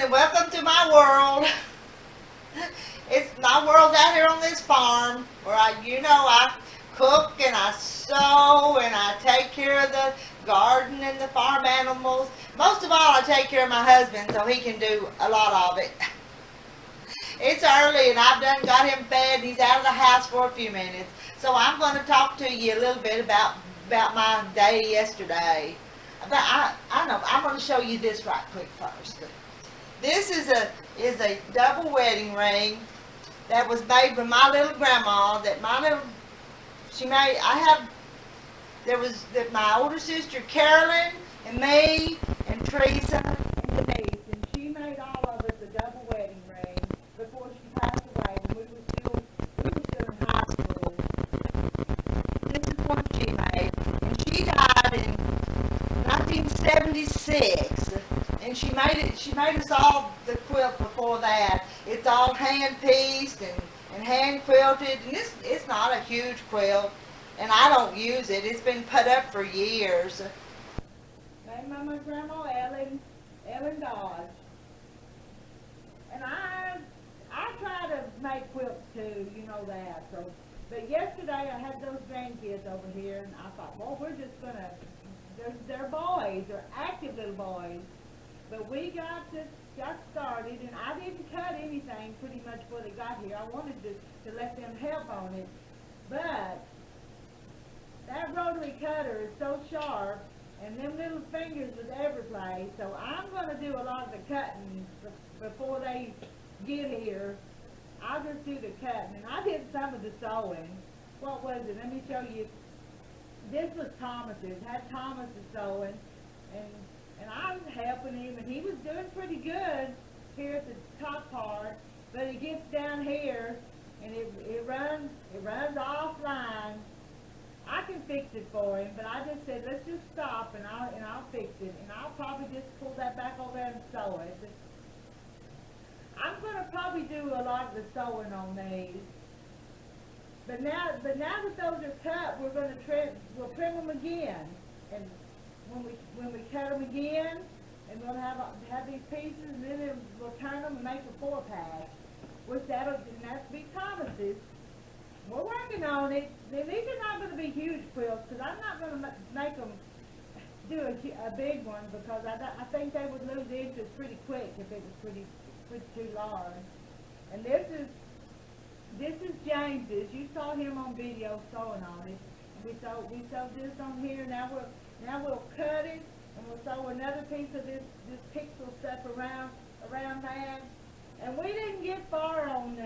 and welcome to my world. It's my world out here on this farm where I cook and I sew and I take care of the garden and the farm animals. Most of all, I take care of my husband so he can do a lot of it. It's early and I've done got him fed. He's out of the house for a few minutes. So I'm going to talk to you a little bit about my day yesterday. But I know I'm going to show you this right quick first. This is a double wedding ring that was made by my little grandma. She made. There was my older sister Carolyn and me and Teresa and Denise, and she made all of us a double wedding ring before she passed away when we were still in high school. This is what she made, and she died in 1976, and she made us all the quilt before that. It's all hand pieced and hand quilted, and it's not a huge quilt, and I don't use it. It's been put up for years. Made by my grandma Ellen Dodge, and I try to make quilts too, you know that. So, but yesterday I had those grandkids over here, and I thought, well, we're just gonna. They're boys, they're active little boys. But we got started, and I didn't cut anything pretty much before they got here. I wanted to let them help on it. But that rotary cutter is so sharp, and them little fingers was every place. So I'm going to do a lot of the cutting before they get here. I'll just do the cutting, and I did some of the sewing. What was it? Let me show you. This was Thomas's. Had Thomas sewing, and I was helping him, and he was doing pretty good here at the top part. But it gets down here, and it runs offline. I can fix it for him, but I just said let's just stop, and I'll fix it, and I'll probably just pull that back over there and sew it. I'm going to probably do a lot of the sewing on these. But now that those are cut, we'll trim them again, and when we cut them again, and we'll have these pieces, and then we'll turn them and make a 4-pack, which that's be Thomas's. We're working on it. These are not going to be huge quilts, because I'm not going to make them do a big one, because I think they would lose interest pretty quick if it was pretty too large. And this is James's. You saw him on video sewing on it. We sewed this on here. Now we'll cut it, and we'll sew another piece of this pixel stuff around that. And we didn't get far on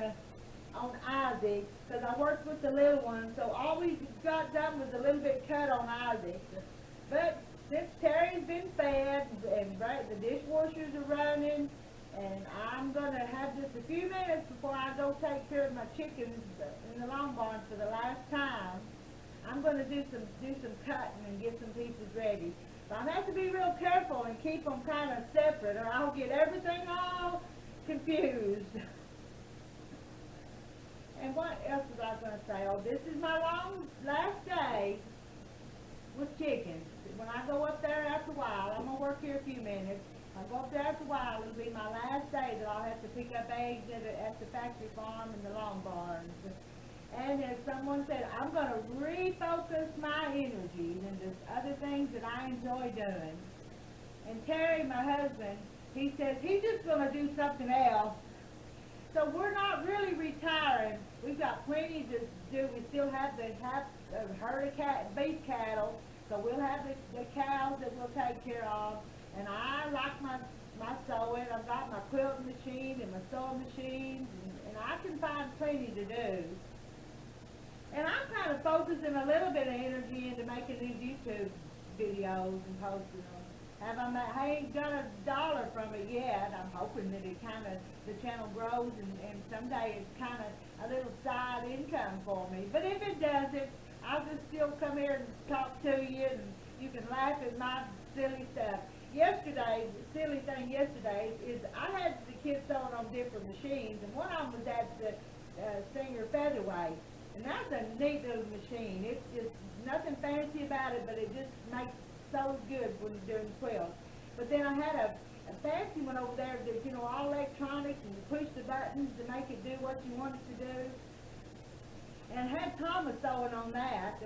Isaac, because I worked with the little one. So all we got done was a little bit cut on Isaac. But since Terry's been fed and the dishwashers are running, and I'm going to have just a few minutes before I go take care of my chickens in the long barn for the last time. I'm going to do some cutting and get some pieces ready. But I have to be real careful and keep them kind of separate, or I'll get everything all confused. And what else was I going to say? Oh, this is my last day with chickens. When I go up there after a while, I'm going to work here a few minutes. I'll go up there after a while. It'll be my last day that I'll have to pick up eggs at the factory farm and the long barns. And as someone said, I'm going to refocus my energies into other things that I enjoy doing. And Terry, my husband, he says he's just going to do something else. So we're not really retiring. We've got plenty to do. We still have a herd of beef cattle, so we'll have the cows that we'll take care of. And I like my sewing. I've got my quilting machine and my sewing machines, and I can find plenty to do. And I'm kind of focusing a little bit of energy into making these YouTube videos and posting them. I ain't got $1 from it yet. I'm hoping that the channel grows, and someday it's kind of a little side income for me. But if it doesn't, I'll just still come here and talk to you, and you can laugh at my silly stuff. The silly thing yesterday is I had the kids sewing on different machines, and one of them was at the Singer Featherweight, and that's a neat little machine. It's just nothing fancy about it, but it just makes so good when you're doing quilts. But then I had Fancy went over there, did, you know, all electronics, and you push the buttons to make it do what you want it to do. And had Thomas sewing on that,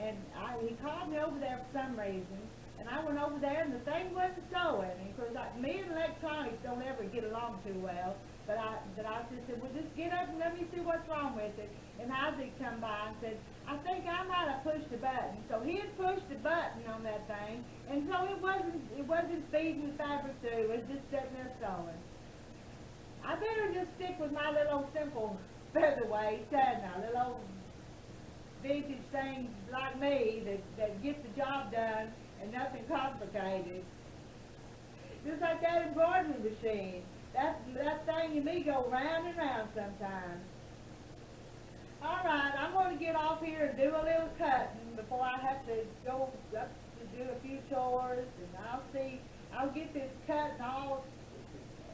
and he called me over there for some reason, and I went over there, and the thing wasn't sewing. And of course, me and electronics don't ever get along too well, but I just said, well, just get up and let me see what's wrong with it. And Isaac come by and said, I think I might have pushed the button. So he had pushed the button on that thing, and so it wasn't feeding the fabric through, it was just sitting there sewing. I better just stick with my little simple featherweight, hadn't I? Little old vintage things like me that get the job done and nothing complicated. Just like that embroidery machine. That thing and me go round and round sometimes. Alright, I'm going to get off here and do a little cutting before I have to go up to do a few chores, and I'll get this cut and all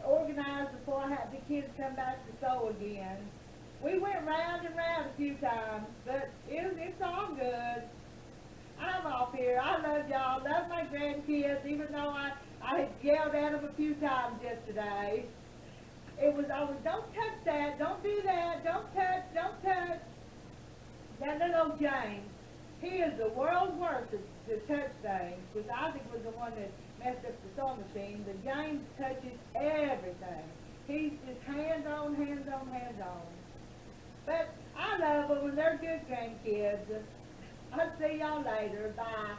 organized before I have the kids come back to sew again. We went round and round a few times, but it's all good. I'm off here. I love y'all. Love my grandkids, even though I had yelled at them a few times yesterday. It was always, don't touch that, don't do that, don't touch. That little James, he is the world's worst to touch things, because Isaac was the one that messed up the sewing machine, but James touches everything. He's just hands on. But I love them, and they're good grandkids. I'll see y'all later. Bye.